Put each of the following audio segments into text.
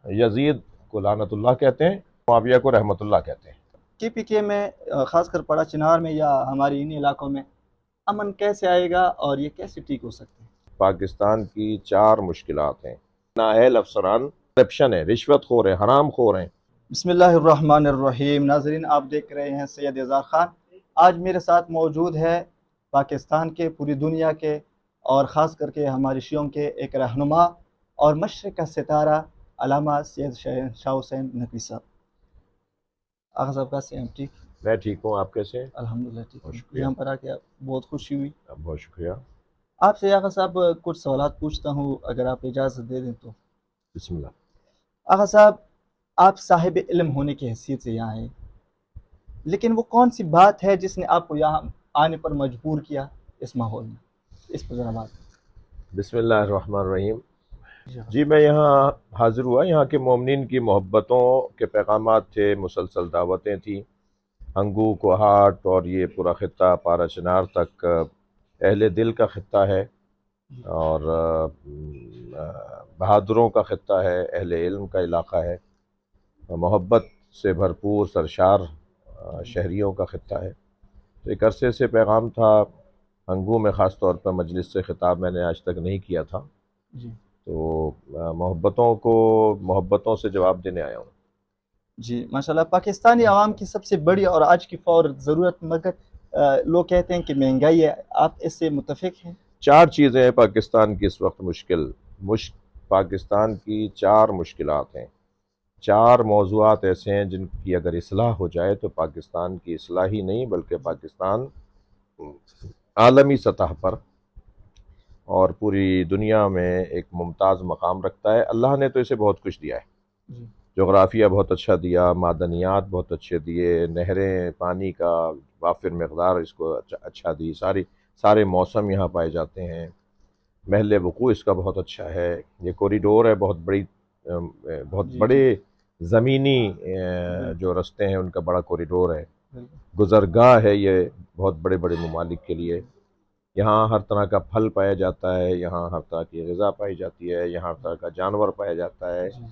یزید کو لعنت اللہ کہتے ہیں، معاویہ کو رحمت اللہ کہتے ہیں۔ KPK میں خاص کر پڑا چنار میں یا ہماری انہی علاقوں میں امن کیسے آئے گا اور یہ کیسے ٹھیک ہو سکتے ہیں؟ پاکستان کی 4 مشکلات ہیں۔ نااہل افسران، کرپشن ہے، رشوت خور ہیں، حرام خور ہیں۔ بسم اللہ الرحمن الرحیم۔ ناظرین، آپ دیکھ رہے ہیں سید اظہار خان۔ آج میرے ساتھ موجود ہے پاکستان کے، پوری دنیا کے اور خاص کر کے ہمارے شیعوں کے ایک رہنما اور مشرق کا ستارہ علامہ سید شاہ حسین نقوی صاحب۔ آغا صاحب کیسے ہیں؟ ٹھیک؟ میں ٹھیک ہوں، آپ کیسے ہیں؟ الحمدللہ ٹھیک بہت ہوں۔ شکریہ۔ یہاں پر آ کے بہت خوشی ہوئی۔ بہت شکریہ۔ آپ سے آغا صاحب کچھ سوالات پوچھتا ہوں، اگر آپ اجازت دے دیں تو۔ بسم اللہ۔ آغا صاحب، آپ صاحب علم ہونے کی حیثیت سے یہاں ہیں، لیکن وہ کون سی بات ہے جس نے آپ کو یہاں آنے پر مجبور کیا اس ماحول میں؟ اس پر ذرا بات۔ بسم اللہ الرحمن الرحیم۔ جی، میں یہاں حاضر ہوا، یہاں کے مومنین کی محبتوں کے پیغامات تھے، مسلسل دعوتیں تھیں۔ ہنگو، کوہاٹ اور یہ پورا خطہ پارا چنار تک اہل دل کا خطہ ہے اور بہادروں کا خطہ ہے، اہل علم کا علاقہ ہے، محبت سے بھرپور سرشار شہریوں کا خطہ ہے۔ تو ایک عرصے سے پیغام تھا ہنگو میں، خاص طور پر مجلس سے خطاب میں نے آج تک نہیں کیا تھا، جی تو محبتوں سے جواب دینے آیا ہوں۔ جی ماشاء اللہ۔ پاکستانی عوام کی سب سے بڑی اور آج کی فور ضرورت، مگر لوگ کہتے ہیں کہ مہنگائی ہے، آپ اس سے متفق ہیں؟ 4 چیزیں ہیں پاکستان کی اس وقت پاکستان کی 4 مشکلات ہیں، 4 موضوعات ایسے ہیں جن کی اگر اصلاح ہو جائے تو پاکستان کی اصلاح ہی نہیں بلکہ پاکستان عالمی سطح پر اور پوری دنیا میں ایک ممتاز مقام رکھتا ہے۔ اللہ نے تو اسے بہت کچھ دیا ہے، جی جغرافیہ بہت اچھا دیا، معدنیات بہت اچھے دیے، نہریں، پانی کا وافر مقدار اس کو اچھا دی، سارے موسم یہاں پائے جاتے ہیں، محل وقوع اس کا بہت اچھا ہے، یہ کوریڈور ہے، بہت جی بڑے جی زمینی جو رستے ہیں ان کا بڑا کوریڈور ہے، بالکل۔ گزرگاہ ہے یہ بہت بڑے بڑے ممالک کے لیے۔ یہاں ہر طرح کا پھل پایا جاتا ہے، یہاں ہر طرح کی غذا پائی جاتی ہے، یہاں ہر طرح کا جانور پایا جاتا ہے، جی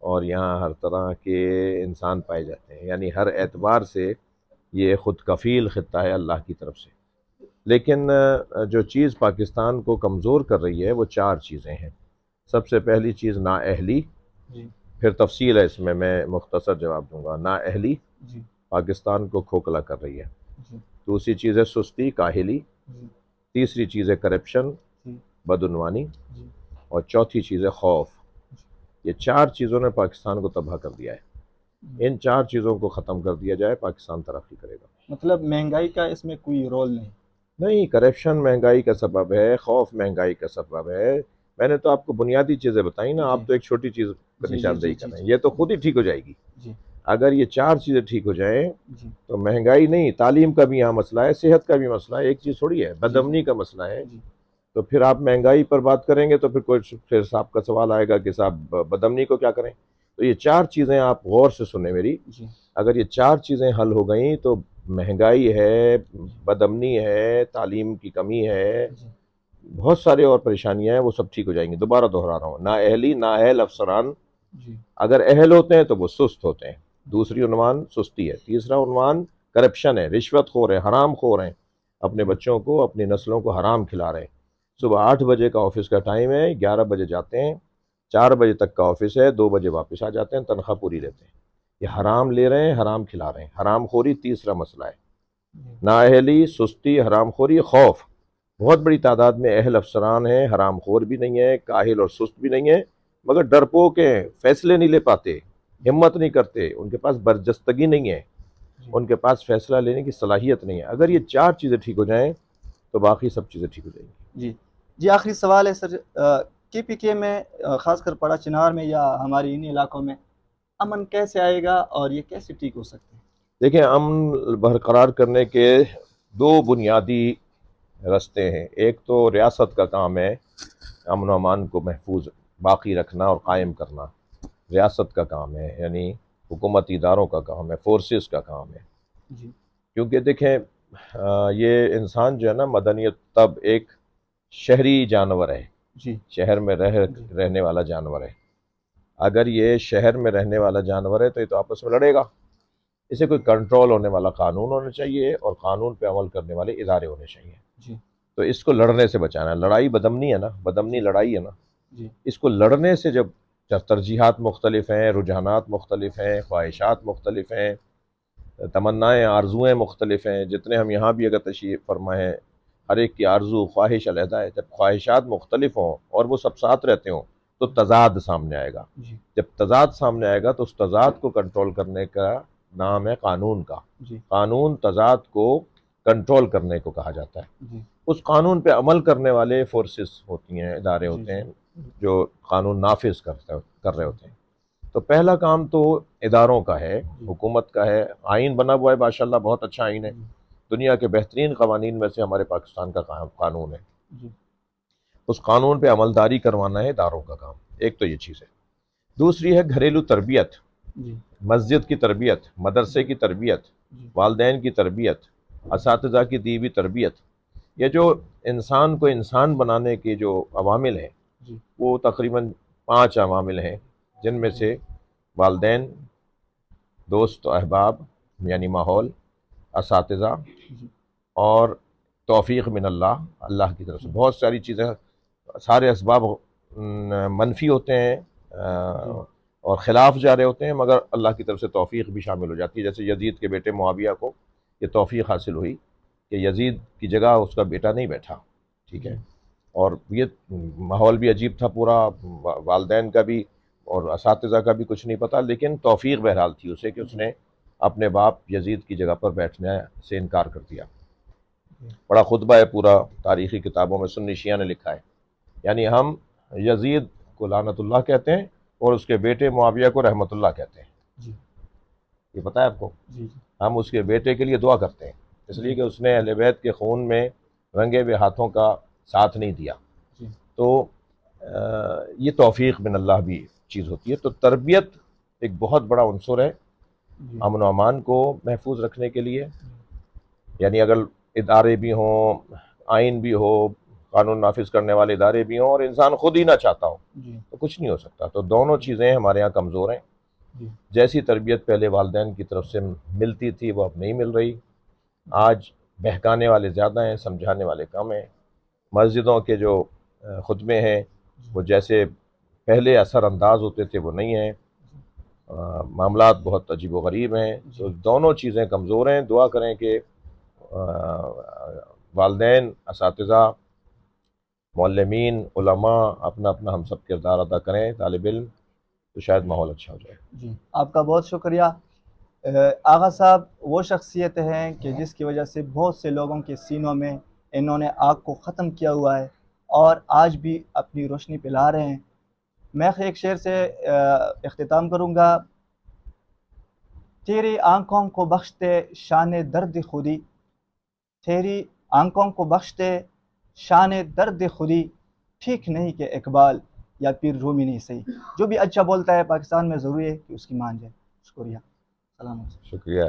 اور یہاں ہر طرح کے انسان پائے جاتے ہیں، یعنی ہر اعتبار سے یہ خود کفیل خطہ ہے اللہ کی طرف سے۔ لیکن جو چیز پاکستان کو کمزور کر رہی ہے وہ 4 چیزیں ہیں۔ سب سے پہلی چیز نااہلی، جی پھر تفصیل ہے اس میں مختصر جواب دوں گا۔ نااہلی جی پاکستان کو کھوکھلا کر رہی ہے۔ جی دوسری چیز ہے سستی، کاہلی۔ جی تیسری چیز ہے کرپشن، جی بدعنوانی۔ جی اور چوتھی چیز ہے خوف۔ جی یہ 4 چیزوں نے پاکستان کو تباہ کر دیا ہے۔ ان 4 چیزوں کو ختم کر دیا جائے پاکستان ترقی کرے گا۔ مطلب مہنگائی کا اس میں کوئی رول نہیں؟ نہیں، کرپشن مہنگائی کا سبب ہے، خوف مہنگائی کا سبب ہے۔ میں نے تو آپ کو بنیادی چیزیں بتائی نا، جی آپ تو ایک چھوٹی چیز پر جی جی نشاندہی جی کر جی رہے ہیں، جی یہ تو خود ہی ٹھیک ہو جائے گی۔ جی اگر یہ 4 چیزیں ٹھیک ہو جائیں جی تو مہنگائی نہیں، تعلیم کا بھی یہاں مسئلہ ہے، صحت کا بھی مسئلہ ہے، ایک چیز تھوڑی ہے، جی بدامنی کا مسئلہ ہے۔ جی تو پھر آپ مہنگائی پر بات کریں گے تو پھر صاحب کا سوال آئے گا کہ صاحب بدامنی کو کیا کریں؟ تو یہ 4 چیزیں آپ غور سے سنیں میری، جی اگر یہ 4 چیزیں حل ہو گئیں تو مہنگائی ہے، بدامنی ہے، تعلیم کی کمی ہے، جی بہت سارے اور پریشانیاں ہیں، وہ سب ٹھیک ہو جائیں گی۔ دوبارہ دہرا رہا ہوں، نااہلی، نااہل افسران جی اگر اہل ہوتے ہیں تو وہ سست ہوتے ہیں، دوسری عنوان سستی ہے، تیسرا عنوان کرپشن ہے، رشوت خور ہیں، حرام خور ہیں، اپنے بچوں کو، اپنی نسلوں کو حرام کھلا رہے ہیں۔ صبح 8 بجے کا آفس کا ٹائم ہے، 11 بجے جاتے ہیں، 4 بجے تک کا آفس ہے، 2 بجے واپس آ جاتے ہیں، تنخواہ پوری لیتے ہیں۔ یہ حرام لے رہے ہیں، حرام کھلا رہے ہیں، حرام خوری تیسرا مسئلہ ہے۔ نااہلی، سستی، حرام خوری، خوف۔ بہت بڑی تعداد میں اہل افسران ہیں، حرام خور بھی نہیں ہیں، کاہل اور سست بھی نہیں ہیں، مگر ڈرپوک ہیں، فیصلے نہیں لے پاتے، ہمت نہیں کرتے، ان کے پاس برجستگی نہیں ہے، ان کے پاس فیصلہ لینے کی صلاحیت نہیں ہے۔ اگر یہ 4 چیزیں ٹھیک ہو جائیں تو باقی سب چیزیں ٹھیک ہو جائیں گی۔ جی جی آخری سوال ہے سر، KPK میں خاص کر پڑا چنار میں یا ہماری انہی علاقوں میں امن کیسے آئے گا اور یہ کیسے ٹھیک ہو سکتے ہیں؟ دیکھیں، امن برقرار کرنے کے 2 بنیادی رستے ہیں۔ ایک تو ریاست کا کام ہے امن و امان کو محفوظ باقی رکھنا اور قائم کرنا، ریاست کا کام ہے، یعنی حکومتی اداروں کا کام ہے، فورسز کا کام ہے۔ جی کیونکہ دیکھیں یہ انسان جو ہے نا، مدنیت تب ایک شہری جانور ہے، جی شہر میں جی رہنے والا جانور ہے۔ اگر یہ شہر میں رہنے والا جانور ہے تو یہ تو آپس میں لڑے گا. اسے کوئی کنٹرول ہونے والا قانون ہونا چاہیے اور قانون پہ عمل کرنے والے ادارے ہونے چاہیے. جی تو اس کو لڑنے سے بچانا ہے. لڑائی بدامنی ہے نا، بدامنی لڑائی ہے نا. جی اس کو لڑنے سے جب ترجیحات مختلف ہیں، رجحانات مختلف ہیں، خواہشات مختلف ہیں، تمنائیں آرزوئیں مختلف ہیں. جتنے ہم یہاں بھی اگر تشریف فرما ہیں، ہر ایک کی آرزو خواہش علیحدہ ہے. جب خواہشات مختلف ہوں اور وہ سب ساتھ رہتے ہوں تو تضاد سامنے آئے گا. جی جب تضاد سامنے آئے گا تو اس تضاد کو کنٹرول کرنے کا نام ہے قانون کا. جی قانون تضاد کو کنٹرول کرنے کو کہا جاتا ہے. جی اس قانون پہ عمل کرنے والے فورسز ہوتی ہیں، ادارے جی ہوتے ہیں جو قانون نافذ کر رہے ہوتے ہیں. تو پہلا کام تو اداروں کا ہے، حکومت کا ہے. آئین بنا ہوا ہے ماشاءاللہ، بہت اچھا آئین ہے. دنیا کے بہترین قوانین میں سے ہمارے پاکستان کا قانون ہے. جی اس قانون پہ عملداری کروانا ہے اداروں کا کام. ایک تو یہ چیز ہے. دوسری ہے گھریلو تربیت، جی مسجد کی تربیت، مدرسے کی تربیت، جی والدین کی تربیت، اساتذہ کی دی ہوئی تربیت. یہ جو انسان کو انسان بنانے کے جو عوامل ہیں جی وہ تقریباً 5 عوامل ہیں، جن میں سے والدین، دوست و احباب یعنی ماحول، اساتذہ جی اور توفیق من اللہ، اللہ کی طرف سے. بہت ساری چیزیں، سارے اسباب منفی ہوتے ہیں اور خلاف جا رہے ہوتے ہیں، مگر اللہ کی طرف سے توفیق بھی شامل ہو جاتی ہے. جیسے یزید کے بیٹے معاویہ کو یہ توفیق حاصل ہوئی کہ یزید کی جگہ اس کا بیٹا نہیں بیٹھا. ٹھیک ہے. اور یہ ماحول بھی عجیب تھا پورا، والدین کا بھی اور اساتذہ کا بھی کچھ نہیں پتا، لیکن توفیق بہرحال تھی اسے کہ اس نے اپنے باپ یزید کی جگہ پر بیٹھنے سے انکار کر دیا. بڑا خطبہ ہے پورا، تاریخی کتابوں میں سنی شیعہ نے لکھا ہے. یعنی ہم یزید کو لعنت اللہ کہتے ہیں اور اس کے بیٹے معاویہ کو رحمت اللہ کہتے ہیں. جی یہ پتہ ہے آپ کو؟ جی ہم اس کے بیٹے کے لیے دعا کرتے ہیں اس لیے کہ اس نے اہل بیت کے خون میں رنگے ہوئے ہاتھوں کا ساتھ نہیں دیا. جی تو یہ توفیق من اللہ بھی چیز ہوتی ہے. تو تربیت ایک بہت بڑا عنصر ہے جی امن و امان کو محفوظ رکھنے کے لیے. یعنی اگر ادارے بھی ہوں، آئین بھی ہو، قانون نافذ کرنے والے ادارے بھی ہوں اور انسان خود ہی نہ چاہتا ہو جی تو کچھ نہیں ہو سکتا. تو دونوں چیزیں ہمارے یہاں کمزور ہیں. جی جیسی تربیت پہلے والدین کی طرف سے ملتی تھی وہ اب نہیں مل رہی. آج بہکانے والے زیادہ ہیں، سمجھانے والے کم ہیں. مسجدوں کے جو خطبے ہیں وہ جیسے پہلے اثر انداز ہوتے تھے وہ نہیں ہیں. معاملات بہت عجیب و غریب ہیں. تو دونوں چیزیں کمزور ہیں. دعا کریں کہ والدین، اساتذہ، معلمین، علماء اپنا اپنا ہم سب کردار ادا کریں، طالب علم، تو شاید ماحول اچھا ہو جائے. جی آپ کا بہت شکریہ. آغا صاحب وہ شخصیت ہیں کہ جس کی وجہ سے بہت سے لوگوں کے سینوں میں انہوں نے آگ کو ختم کیا ہوا ہے اور آج بھی اپنی روشنی پلا رہے ہیں. میں ایک شعر سے اختتام کروں گا. تیری آنکھوں کو بخشتے شان درد خودی، تیری آنکھوں کو بخشتے شان درد خودی، ٹھیک نہیں کہ اقبال یا پیر رومی نہیں صحیح. جو بھی اچھا بولتا ہے پاکستان میں ضروری ہے کہ اس کی مان جائے. شکریہ. سلام علیکم. شکریہ.